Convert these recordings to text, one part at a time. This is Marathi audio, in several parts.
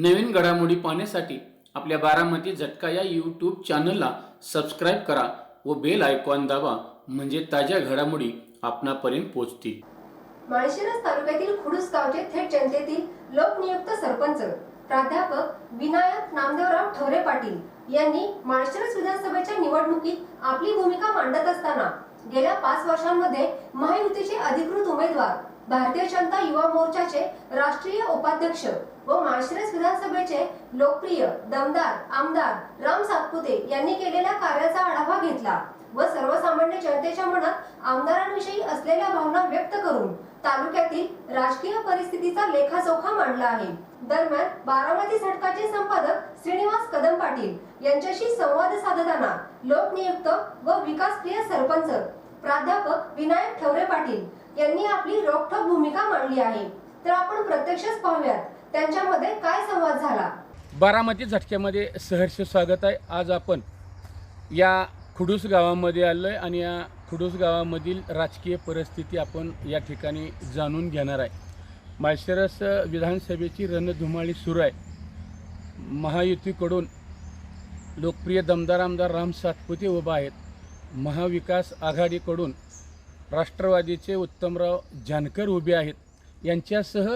नवीन घडामोडी पाहण्यासाठी आपल्या बारामती झटका या यूट्यूब चॅनलला सबस्क्राईब करा व बेल आयकॉन दाबा म्हणजे ताज्या घडामोडी आपणापर्यंत पोहोचतील। माळशिरस तालुक्यातील खुडूस गावचे थेट जनतेतील लोकनियुक्त सरपंच प्राध्यापक विनायक नामदेवराव ठवरे पाटील यांनी माळशिरस विधानसभेच्या निवडणुकीत आपली भूमिका मांडत असताना गेल्या 5 वर्षांमध्ये महायुतीचे अधिकृत उमेदवार, भारतीय जनता युवा मोर्चाचे राष्ट्रीय उपाध्यक्ष व माळशिरस विधानसभेचे लोकप्रिय दमदार आमदार राम सातपुते यांनी केलेल्या कार्याचा आढावा घेतला व सर्वसामान्य जनतेच्या मनात आमदारांविषयी असलेल्या भावना व्यक्त करून तालुक्यातील राजकीय परिस्थितीचा लेखाजोखा मांडला आहे। दरम्यान बारामती झटकाचे संपादक श्रीनिवास कदम पाटील यांच्याशी संवाद साधताना लोकनियुक्त व विकासप्रिय सरपंच प्राध्यापक विनायक ठवरे पाटील यांनी आपली रोखठोक भूमिका मांडली आहे। तर आपण प्रत्यक्षच पाहूयात त्यांच्यामध्ये काय संवाद झाला। बारामती झटक्यामध्ये सहर्ष स्वागत आहे। आज आपण या खुडूस गावामध्ये आलोय आणि या खुडूस गावामधील राजकीय परिस्थिती आपण या ठिकाणी जाणून घेणार आहे। माळशिरस विधानसभेची रणधुमाळी सुरू आहे। महायुतीकडून लोकप्रिय दमदार आमदार राम सातपुते उभा आहेत। महाविकास आघाडीकडून राष्ट्रवादीचे उत्तमराव जानकर उभे आहेत। यांच्यासह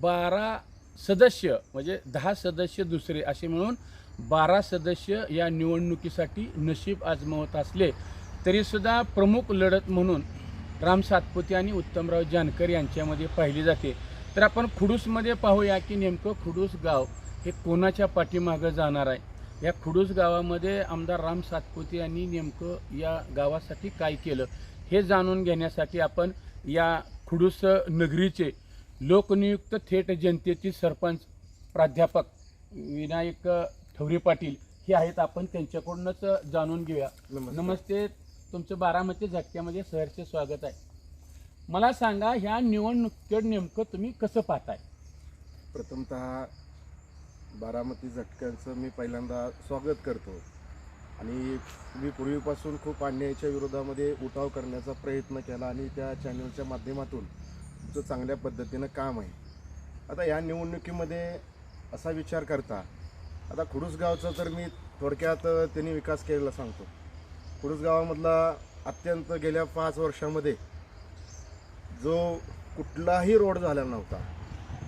12 सदस्य म्हणजे 10 सदस्य दुसरे असे मिळून 12 सदस्य या निवडणुकीसाठी नशीब आजमावत असले तरीसुद्धा प्रमुख लढत म्हणून राम सातपुते आणि उत्तमराव जानकर यांच्यामध्ये पाहिली जाते। तर आपण खुडूसमध्ये पाहूया की नेमकं खुडूस गाव हे कोणाच्या पाठीमागं जाणार आहे। या खुडूस गावामध्ये आमदार राम सातपुते यांनी नेमकं या गावासाठी काय केलं हे जाणून घेण्यासाठी आपण या खुडूस नगरीचे लोकनियुक्त थेट जनतेचे सरपंच प्राध्यापक विनायक ठवरे पाटील हे आहेत। आपण त्यांच्याकडूनच जाणून घेऊया। नमस्ते, तुमचं बारामती झटक्यामध्ये सहर्ष स्वागत आहे। मला सांगा, ह्या निवडणुकीत नेमकं तुम्ही कसं पाहताय? प्रथमतः बारामती झटक्यांचं मी पहिल्यांदा स्वागत करतो आणि मी पूर्वीपासून खूप अन्यायाच्या विरोधामध्ये उठाव करण्याचा प्रयत्न केला आणि त्या चॅनलच्या माध्यमातून तुमचं चांगल्या पद्धतीनं काम आहे। आता या निवडणुकीमध्ये असा विचार करता, आता खुडूस गावचा तर मी थोडक्यात त्यांनी विकास केलेला सांगतो। खुडूस गावामधला अत्यंत गेल्या 5 वर्षामध्ये जो कुठलाही रोड झालेला नव्हता,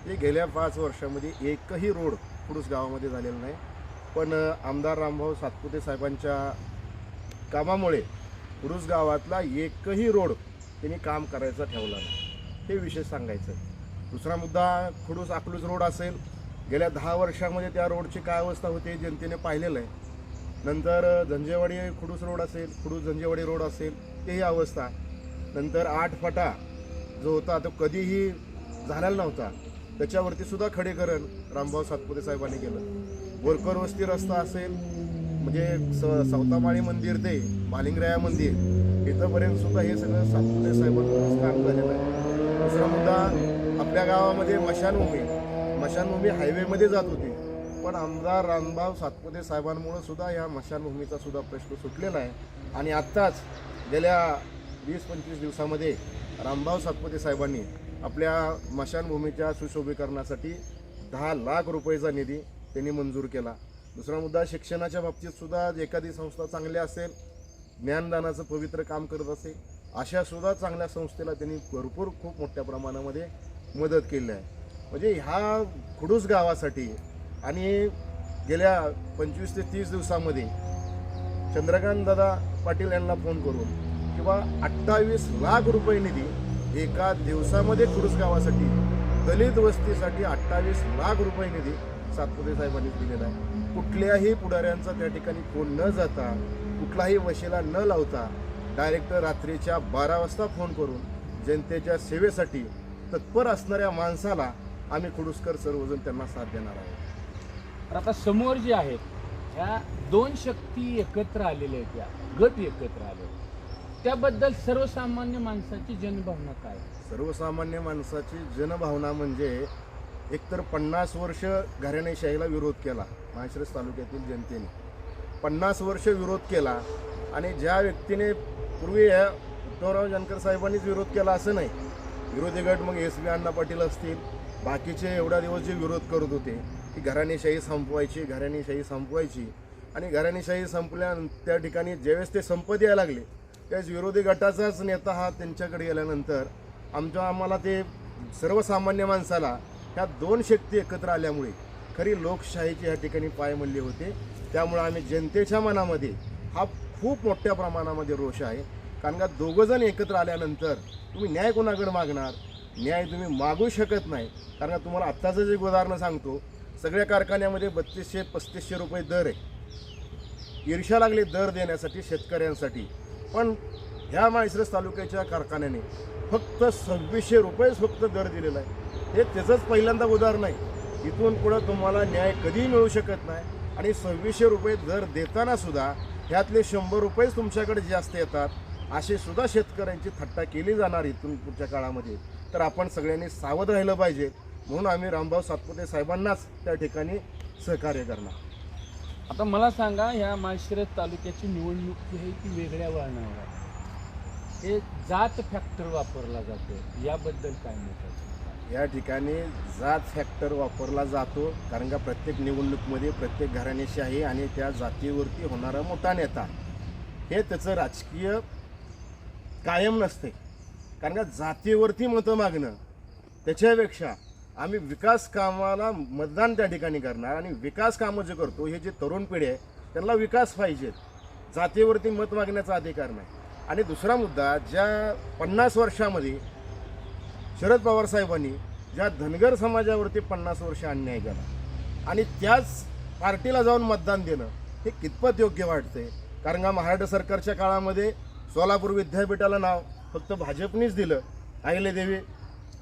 ते गेल्या 5 वर्षामध्ये एकही रोड खुडूस गावामध्ये झालेला नाही। पण आमदार रामभाऊ सातपुते साहेबांच्या कामामुळे खुडूस गावातला एकही रोड त्यांनी काम करायचा ठेवला नाही, हे विशेष सांगायचं। दुसरा मुद्दा, खुडूस अकलूज रोड असेल, गेल्या 10 वर्षामध्ये त्या रोडची काय अवस्था होती जनतेने पाहिलेलं आहे। नंतर झंजेवाडी खुडूस रोड असेल, खुडूस झंजेवाडी रोड असेल, तेही अवस्था। नंतर 8 फटा जो होता तो कधीही झालेला नव्हता, त्याच्यावरती सुद्धा खडेकरण रामभाऊ सातपुते साहेबांनी केलं। बोरकर वस्ती रस्ता असेल, म्हणजे सौतामाळी मंदिर ते मालिंगराया मंदिर इथंपर्यंत सुद्धा हे सगळं सातपुते साहेबांकडूनच काम झालेलं आहे। दुसरा मुद्दा, आपल्या गावामध्ये मशानभूमी हायवेमध्ये जात होती, पण आमदार रामभाऊ सातपुते साहेबांमुळे सुद्धा या मशानभूमीचा सुद्धा प्रश्न सुटलेला आहे। आणि आत्ताच गेल्या 20-25 दिवसामध्ये रामभाऊ सातपुते साहेबांनी आपल्या मशानभूमीच्या सुशोभीकरणासाठी 10 लाख रुपयेचा निधी त्यांनी मंजूर केला। दुसरा मुद्दा, शिक्षणाच्या बाबतीत सुद्धा एखादी संस्था चांगली असेल, ज्ञानदानाचं पवित्र काम करत असेल, अशा सुद्धा चांगल्या संस्थेला त्यांनी भरपूर खूप मोठ्या प्रमाणामध्ये मदत केली आहे। म्हणजे ह्या खुडूस गावासाठी आणि गेल्या 25 ते 30 दिवसामध्ये चंद्रकांत दादा पाटील यांना फोन करून किंवा 28 लाख रुपये निधी एका दिवसामध्ये खुडूस गावासाठी, दलित वस्तीसाठी 28 लाख रुपये निधी सातपुते साहेबांनी दिलेला आहे। कुठल्याही पुढाऱ्यांचा त्या ठिकाणी फोन न जाता, कुठलाही वशिला न लावता डायरेक्ट रात्रीच्या 12 वाजता फोन करून जनतेच्या सेवेसाठी तत्पर असणाऱ्या माणसाला आम्ही खुडूसकर सर्वजण त्यांना साथ देणार आहोत। तर आता समोर जे आहेत ह्या 2 शक्ती एकत्र आलेल्या आहेत, या गट एकत्र आले, त्याबद्दल सर्वसामान्य माणसाची जनभावना काय? सर्वसामान्य माणसाची जनभावना म्हणजे एकतर 50 वर्ष घराणेशाहीला विरोध केला माळशिरस तालुक्यातील जनतेने, 50 वर्ष विरोध केला। आणि ज्या व्यक्तीने पूर्वी ह्या उत्तमराव जानकर साहेबांनीच विरोध केला असं नाही, विरोधी गट मग एस बी अण्णा पाटील असतील, बाकीचे एवढा दिवस जे विरोध करत होते की घराणेशाही संपवायची आणि घराणेशाही संपल्यानंतर त्या ठिकाणी ज्यावेळेस ते संपत यायला लागले त्यावेळेस विरोधी गटाचाच नेता हा त्यांच्याकडे गेल्यानंतर आम्हाला ते सर्वसामान्य माणसाला ह्या दोन शक्ती एकत्र आल्यामुळे खरी लोकशाहीची ह्या ठिकाणी पायमल्ली होते. त्यामुळे आम्ही जनतेच्या मनामध्ये हा खूप मोठ्या प्रमाणामध्ये रोष आहे. कारण का दोघंजण एकत्र आल्यानंतर तुम्ही न्याय कोणाकडे मागणार? न्याय तुम्ही मागू शकत नाही. कारण का तुम्हाला आत्ताचं जे उदाहरण सांगतो, सगळ्या कारखान्यामध्ये 3200-3500 रुपये दर आहे. ईर्ष्या लागली दर देण्यासाठी शेतकऱ्यांसाठी, पण ह्या माळशिरस तालुक्याच्या कारखान्याने फक्त 2600 रुपयेच फक्त दर दिलेला आहे. हे त्याचंच पहिल्यांदा उदाहरण आहे. इथून पुढं तुम्हाला न्याय कधीही मिळू शकत नाही आणि 2600 रुपये दर देताना सुद्धा ह्यातले 100 रुपयेच तुमच्याकडे जास्त येतात, अशी सुद्धा शेतकऱ्यांची थट्टा केली जाणार इथून पुढच्या काळामध्ये. तर आपण सगळ्यांनी सावध राहिलं पाहिजे. म्हणून आम्ही रामभाऊ सातपुते साहेबांनाच त्या ठिकाणी सहकार्य करणार. आता मला सांगा, ह्या माळशिरस तालुक्याची निवडणूक जी आहे ती वेगळ्या वळणावर आहे. हे जात फॅक्टर वापरला जातो, याबद्दल काय मत आहे? या ठिकाणी जात फॅक्टर वापरला जातो. कारण का प्रत्येक निवडणुकीमध्ये प्रत्येक घराणेशाही आणि त्या जातीवरती होणारा मोठा नेता हे त्याचं राजकीय कायम नसते. कारण का जातीवरती मतं मागणं त्याच्यापेक्षा आम्ही विकास कामाला मतदान त्या ठिकाणी करणार आणि विकास कामं जे करतो, हे जे तरुण पिढी आहे त्यांना विकास पाहिजेत, जातीवरती मत मागण्याचा अधिकार नाही. आणि दुसरा मुद्दा, ज्या 50 वर्षामध्ये शरद पवार साहेबांनी ज्या धनगर समाजावरती 50 वर्ष अन्याय केला आणि त्याच पार्टीला जाऊन मतदान देणं हे कितपत योग्य वाटते? कारण का महाराष्ट्र सरकारच्या काळामध्ये सोलापूर विद्यापीठाला नाव फक्त भाजपनीच दिलं, अहिल्यादेवी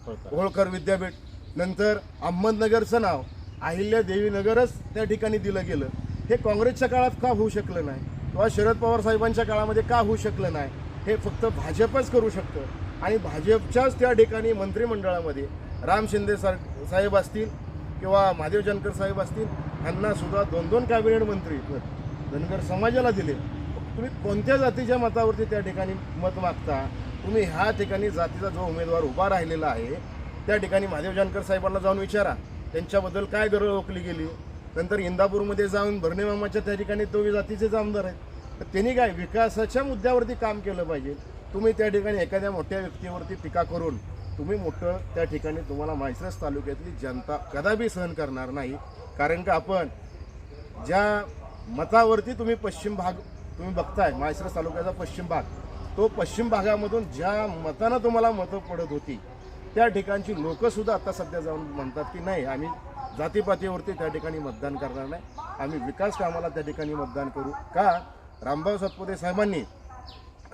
होळकर विद्यापीठ. नंतर अहमदनगरचं नाव अहिल्यादेवी नगरच त्या ठिकाणी दिलं गेलं. हे काँग्रेसच्या काळात का होऊ शकलं नाही किंवा शरद पवार साहेबांच्या काळामध्ये का होऊ शकलं नाही? हे फक्त भाजपच करू शकतं. आणि भाजपच्याच त्या ठिकाणी मंत्रिमंडळामध्ये राम शिंदे साहेब असतील किंवा महादेव जानकर साहेब असतील, यांना सुद्धा 2-2 कॅबिनेट मंत्री धनगर समाजाला दिले. तुम्ही कोणत्या जातीच्या मतावरती त्या ठिकाणी मत मागता? तुम्ही ह्या ठिकाणी जातीचा जो उमेदवार उभा राहिलेला आहे त्या ठिकाणी महादेव जानकर साहेबांना जाऊन विचारा त्यांच्याबद्दल काय गरळ ओकली गेली. नंतर इंदापूरमध्ये जाऊन भरणे मामाच्या त्या ठिकाणी तो जातीचेच आमदार आहेत. तर त्यांनी काय विकासाच्या मुद्द्यावरती काम केलं पाहिजे. तुम्ही त्या ठिकाणी एखाद्या मोठ्या व्यक्तीवरती टीका करून तुम्ही मोठं त्या ठिकाणी तुम्हाला माळशिरस तालुक्यातली जनता कदापि सहन करणार नाही. कारण का आपण ज्या मतावरती तुम्ही पश्चिम भाग तुम्ही बघताय, माळशिरस तालुक्याचा पश्चिम भाग, तो पश्चिम भागामधून ज्या मतानं तुम्हाला मतं पडत होती त्या ठिकाणची लोकंसुद्धा आता सध्या जाऊन म्हणतात की नाही, आम्ही जातीपातीवरती त्या ठिकाणी मतदान करणार नाही, आम्ही विकास कामाला त्या ठिकाणी मतदान करू. का? रामभाऊ सातपुते साहेबांनी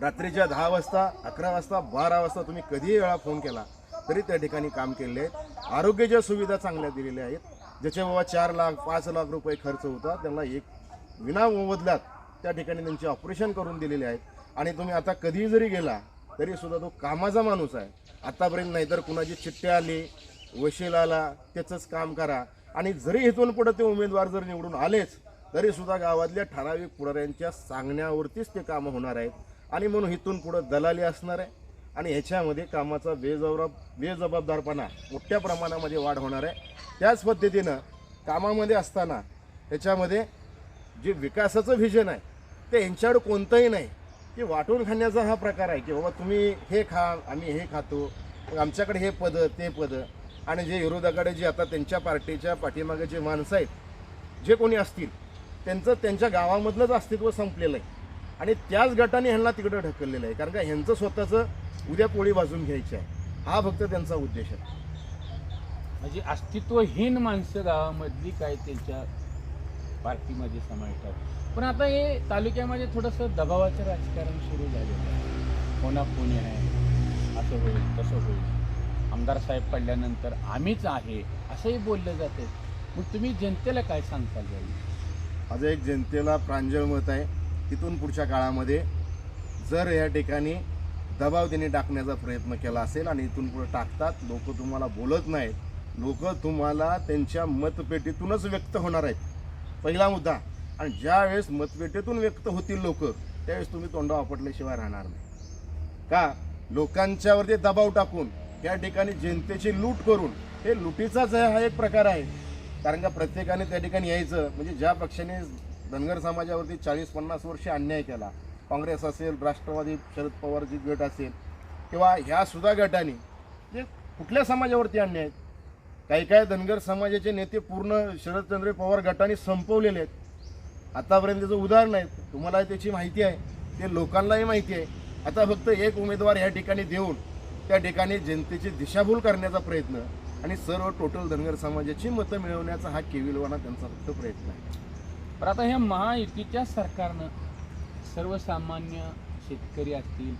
रात्रीच्या 10 वाजता, 11 वाजता, 12 वाजता तुम्ही कधीही वेळा फोन केला तरी त्या ठिकाणी काम केले आहेत. आरोग्याच्या सुविधा चांगल्या दिलेल्या आहेत. ज्याचे बाबा 4 लाख 5 लाख रुपये खर्च होता त्यांना एक विनामोबदल्यात त्या ठिकाणी त्यांचे ऑपरेशन करून दिलेले आहेत. आणि तुम्ही आता कधीही जरी गेला तरी सुद्धा तो कामाचा माणूस आहे. आतापर्यंत नाहीतर कुणाची चिठ्ठी आली, वशील आला, त्याचंच काम करा. आणि जरी इथून पुढे ते उमेदवार जर निवडून आलेच तरी सुद्धा गावातल्या ठराविक पुढाऱ्यांच्या सांगण्यावरतीच ते कामं होणार आहेत. आणि म्हणून इथून पुढं दलाली असणार आहे आणि ह्याच्यामध्ये कामाचा बेजबाबदारपणा मोठ्या प्रमाणामध्ये वाढ होणार आहे. त्याच पद्धतीनं कामामध्ये असताना त्याच्यामध्ये जे विकासाचं व्हिजन आहे ते यांच्याकडे कोणतंही नाही, की वाटून खाण्याचा हा प्रकार आहे की बाबा तुम्ही हे खा, आम्ही हे खातो, आमच्याकडे हे पद ते पद. आणि जे विरोधाकडे जे आता त्यांच्या पार्टीच्या पाठीमागे जे माणसं आहेत, जे कोणी असतील, त्यांचं त्यांच्या गावामधलंच अस्तित्व संपलेलं आहे आणि त्याच गटाने ह्यांना तिकडं ढकललेलं आहे. कारण का ह्यांचं स्वतःचं उद्या पोळी भाजून घ्यायची आहे, हा फक्त त्यांचा उद्देश आहे. म्हणजे अस्तित्वहीन माणसं गावामधली काय त्यांच्या पार्टीमध्ये समाविष्ट. पण आता हे तालुक्यामध्ये थोडंसं दबावाचं राजकारण सुरू झालेलं आहे. कोणाकोणी आहे, असं होईल तसं होईल, आमदार साहेब पडल्यानंतर आम्हीच आहे असंही बोललं जाते. मग तुम्ही जनतेला काय सांगताल यावेळी? माझं एक जनतेला प्रांजळ मत आहे, तिथून पुढच्या काळामध्ये जर या ठिकाणी दबाव त्यांनी टाकण्याचा प्रयत्न केला असेल आणि इथून पुढे टाकतात, लोक तुम्हाला बोलत नाहीत, लोक तुम्हाला त्यांच्या मतपेटीतूनच व्यक्त होणार आहेत, पहिला मुद्दा. आणि ज्या वेळेस मतपेटीतून व्यक्त होतील लोक त्यावेळेस तुम्ही तोंड आपटल्याशिवाय राहणार नाही. का? लोकांच्यावरती दबाव टाकून त्या ठिकाणी जनतेची लूट करून, हे लुटीचाच हा एक प्रकार आहे. कारण का प्रत्येकाने त्या ठिकाणी यायचं, म्हणजे ज्या पक्षाने धनगर समाजावरती 40-50 वर्षे अन्याय केला, काँग्रेस असेल, राष्ट्रवादी शरद पवारची गट असेल किंवा ह्या सुद्धा गटाने जे कुठल्या समाजावरती अन्याय आहेत, काही काही धनगर समाजाचे नेते पूर्ण शरदचंद्र पवार गटाने संपवलेले आहेत. आतापर्यंत त्याचं उदाहरण आहे, तुम्हाला त्याची माहिती आहे, ते लोकांनाही माहिती आहे. आता फक्त एक उमेदवार या ठिकाणी देऊन त्या ठिकाणी जनतेची दिशाभूल करण्याचा प्रयत्न आणि सर्व टोटल धनगर समाजाची मतं मिळवण्याचा हा केविलवाना त्यांचा फक्त प्रयत्न आहे. पण आता ह्या महायुतीच्या सरकारनं सर्वसामान्य शेतकरी असतील,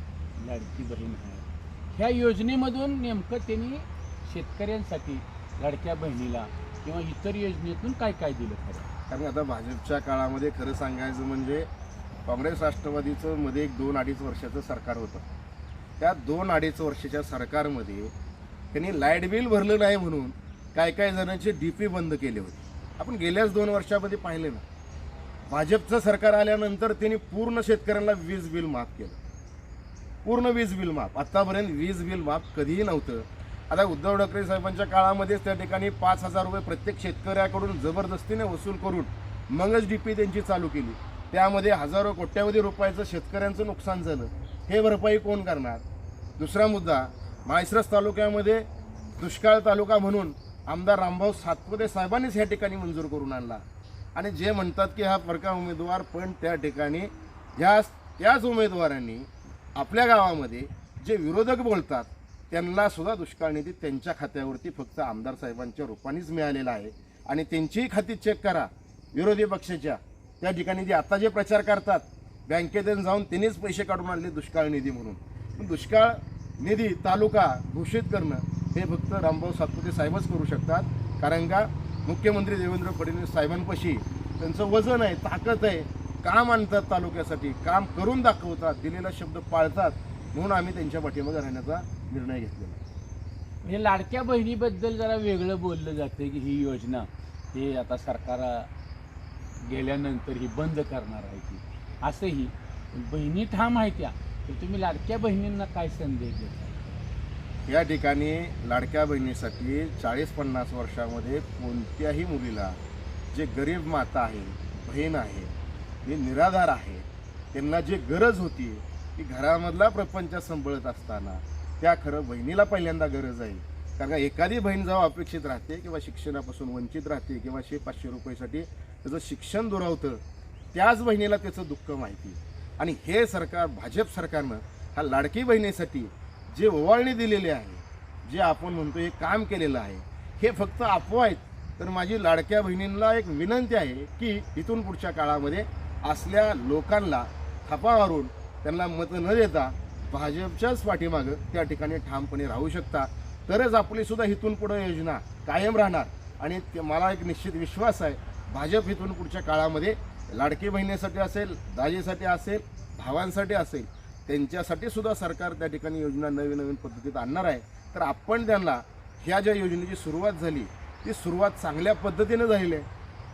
लाडकी बहीण आहे, ह्या योजनेमधून नेमकं त्यांनी शेतकऱ्यांसाठी लाडक्या बहिणीला किंवा इतर योजनेतून काय काय दिलं खरं? कारण आता भाजपच्या काळामध्ये खरं सांगायचं म्हणजे काँग्रेस राष्ट्रवादीचं मध्ये एक 2-2.5 वर्षाचं सरकार होतं. त्या 2-2.5 वर्षाच्या सरकारमध्ये त्यांनी लाईट बिल भरलं नाही म्हणून काय काय जणांचे DP बंद केले होते. आपण गेल्याच 2 वर्षामध्ये पाहिले ना, भाजपचं सरकार आल्यानंतर त्यांनी पूर्ण शेतकऱ्यांना वीज बिल माफ केलं, पूर्ण वीज बिल माफ. आत्तापर्यंत वीज बिल माफ कधीही नव्हतं. आता उद्धव ठाकरे साहेबांच्या काळामध्येच त्या ठिकाणी 5,000 रुपये प्रत्येक शेतकऱ्याकडून जबरदस्तीने वसूल करून मगच DP त्यांची चालू केली. त्यामध्ये हजारो कोट्यावधी रुपयाचं शेतकऱ्यांचं नुकसान झालं. हे भरपाई कोण करणार? दुसरा मुद्दा, माळशिरस तालुक्यामध्ये दुष्काळ तालुका म्हणून आमदार रामभाऊ सातपुते साहेबांनीच ह्या ठिकाणी मंजूर करून आणला. आणि जे म्हणतात की हा फरका उमेदवार, पण त्या ठिकाणी त्याच उमेदवारांनी आपल्या गावामध्ये जे विरोधक बोलतात त्यांना सुद्धा दुष्काळ निधी त्यांच्या खात्यावरती फक्त आमदार साहेबांच्या रूपानेच मिळालेला आहे. आणि त्यांचीही खाती चेक करा, विरोधी पक्षाच्या त्या ठिकाणी जे आता जे प्रचार करतात, बँकेतून जाऊन त्यांनीच पैसे काढून आणले दुष्काळ निधी म्हणून. पण दुष्काळ निधी तालुका घोषित करणं हे फक्त रामभाऊ सातपुते साहेबच करू शकतात. कारण का मुख्यमंत्री देवेंद्र फडणवीस साहेबांपाशी त्यांचं वजन आहे, ताकद आहे, काम आणतात तालुक्यासाठी, काम करून दाखवतात, दिलेला शब्द पाळतात. म्हणून आम्ही त्यांच्या पाठीमागे राहण्याचा निर्णय घेतलेला आहे. हे लाडक्या बहिणीबद्दल जरा वेगळं बोललं जातं की ही योजना हे आता सरकार गेल्यानंतर ही बंद करणार आहे ती, असंही बहिणी ठाम आहे त्या. तर तुम्ही लाडक्या बहिणींना काय संदेश देता? या ठिकाणी लाडक्या बहिणीसाठी 40-50 वर्षामध्ये कोणत्याही मुलीला जे गरीब माता आहे, बहीण आहे, जे निराधार आहे, त्यांना जी गरज होती की घरामधला प्रपंच सांभाळत असताना त्या खरं बहिणीला पहिल्यांदा गरज आहे. कारण का एखादी बहीण जेव्हा अपेक्षित राहते किंवा शिक्षणापासून वंचित राहते किंवा 100-500 रुपयासाठी त्याचं शिक्षण दुरावतं, त्याच बहिणीला त्याचं दुःख माहिती. आणि हे सरकार, भाजप सरकारनं हा लाडकी बहिणीसाठी जे ओवाळणी दिलेली आहे, जे आपण म्हणतो हे काम केलेलं आहे, हे फक्त अफवा आहेत. तर माझी लाडक्या बहिणींना एक विनंती आहे की इथून पुढच्या काळामध्ये असल्या लोकांना थापा मारून त्यांना मतं न देता भाजपच्याच पाठीमागं त्या ठिकाणी ठामपणे राहू शकता. तरच आपली सुद्धा इथून पुढे योजना कायम राहणार. आणि मला एक निश्चित विश्वास आहे, भाजप इथून पुढच्या काळामध्ये लाडकी बहिणीसाठी असेल, दाजीसाठी असेल, भावांसाठी असेल, त्यांच्यासाठी सुद्धा सरकार त्या ठिकाणी योजना नवीन नवीन पद्धतीत आणणार आहे. तर आपण त्यांना ह्या ज्या योजनेची सुरुवात झाली ती सुरुवात चांगल्या पद्धतीनं झालेली आहे.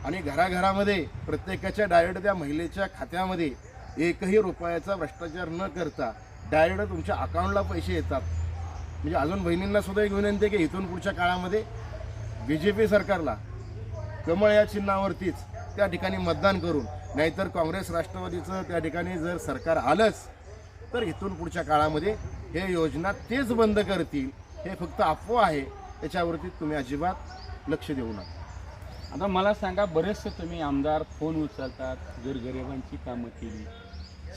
आणि घराघरामध्ये प्रत्येकाच्या डायरेक्ट त्या महिलेच्या खात्यामध्ये एकही रुपयाचा भ्रष्टाचार न करता डायरेक्ट तुमच्या अकाउंटला पैसे येतात. म्हणजे अजून बहिणींना सुद्धा एक विनंती आहे की इथून पुढच्या काळामध्ये BJP सरकारला कमळ या चिन्हावरतीच त्या ठिकाणी मतदान करून, नाहीतर काँग्रेस राष्ट्रवादीचं त्या ठिकाणी जर सरकार आलंच तर इथून पुढच्या काळामध्ये हे योजना तेच बंद करतील. हे फक्त अफवा आहे, त्याच्यावरती तुम्ही अजिबात लक्ष देऊ नका. आता मला सांगा, बरेचसे तुम्ही आमदार फोन उचलतात, गोरगरिबांची कामं केली,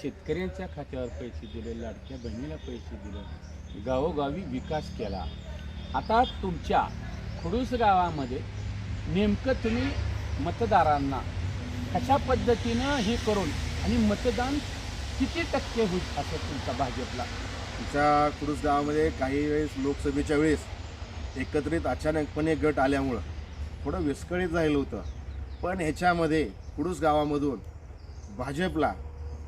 शेतकऱ्यांच्या खात्यावर पैसे दिले, लाडक्या बहिणीला पैसे दिले, गावोगावी विकास केला. आता तुमच्या खुडूस गावामध्ये नेमकं तुम्ही मतदारांना कशा पद्धतीनं हे करून आणि मतदान किती टक्के होईल असं तुमचा भाजपला? आमच्या खुडूस गावामध्ये काही वेळेस लोकसभेच्या वेळेस एकत्रित अचानकपणे गट आल्यामुळं थोडं विस्कळीत झालेलं होतं. पण ह्याच्यामध्ये खुडूस गावामधून भाजपला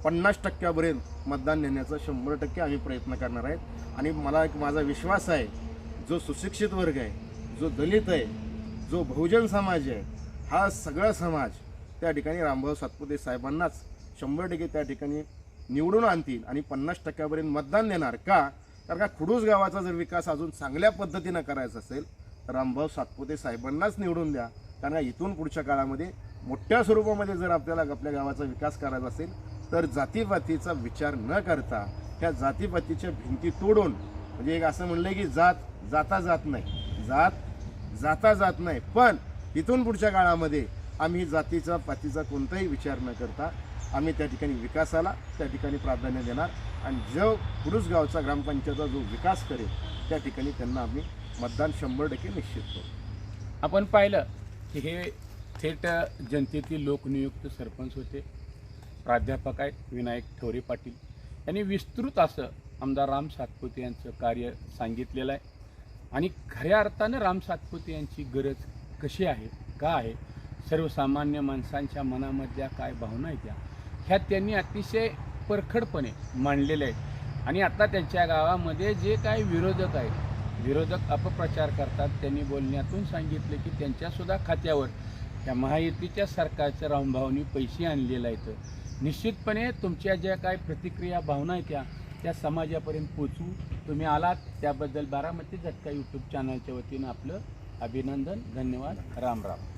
50% मतदान नेण्याचा 100% आम्ही प्रयत्न करणार आहेत. आणि मला एक माझा विश्वास आहे, जो सुशिक्षित वर्ग आहे, जो दलित आहे, जो बहुजन समाज आहे, हा सगळा समाज त्या ठिकाणी रामभाऊ सातपुते साहेबांनाच 100% त्या ठिकाणी निवडून आणतील आणि 50% मतदान देणार. का? कारण का खुडूस गावाचा जर विकास अजून चांगल्या पद्धतीनं करायचा असेल तर रामभाऊ सातपुते साहेबांनाच निवडून द्या. कारण इथून पुढच्या काळामध्ये मोठ्या स्वरूपामध्ये जर आपल्याला आपल्या गावाचा विकास करायचा असेल तर जातीपातीचा विचार न करता ह्या जातीपातीच्या भिंती तोडून, म्हणजे एक असं म्हणलं की जाता जात नाही, पण इथून पुढच्या काळामध्ये आम्ही जातीचा पातीचा कोणताही विचार न करता आम्ही त्या ठिकाणी विकासाला त्या ठिकाणी प्राधान्य देणार आणि जो खुडूस गावचा ग्रामपंचायतचा जो विकास करेल त्या ठिकाणी त्यांना आम्ही मतदान 100% निश्चित करू. आपण पाहिलं की हे थेट जनतेतील लोकनियुक्त सरपंच होते, प्राध्यापक आहेत विनायक ठवरे पाटील. यांनी विस्तृत असं आमदार राम सातपुते यांचं कार्य सांगितलेलं आहे आणि खऱ्या अर्थानं राम सातपुते यांची गरज कशी आहे, का आहे, सर्वसामान्य माणसांच्या मनामधल्या काय भावना आहेत ह्या त्यांनी अतिशय परखडपणे मांडलेले आहेत. आणि आता त्यांच्या गावामध्ये जे काही विरोधक आहेत, विरोधक अपप्रचार करतात, त्यांनी बोलण्यातून सांगितलं की त्यांच्यासुद्धा खात्यावर त्या महायुतीच्या सरकारच्या रामभावनी पैसे आणलेले आहेत. निश्चितपणे तुमच्या ज्या काही प्रतिक्रिया भावना आहेत त्या समाजापर्यंत पोचवू. तुम्ही आलात त्याबद्दल बारामती झटका यूट्यूब चॅनलच्या वतीनं आपलं अभिनंदन, धन्यवाद, राम राम.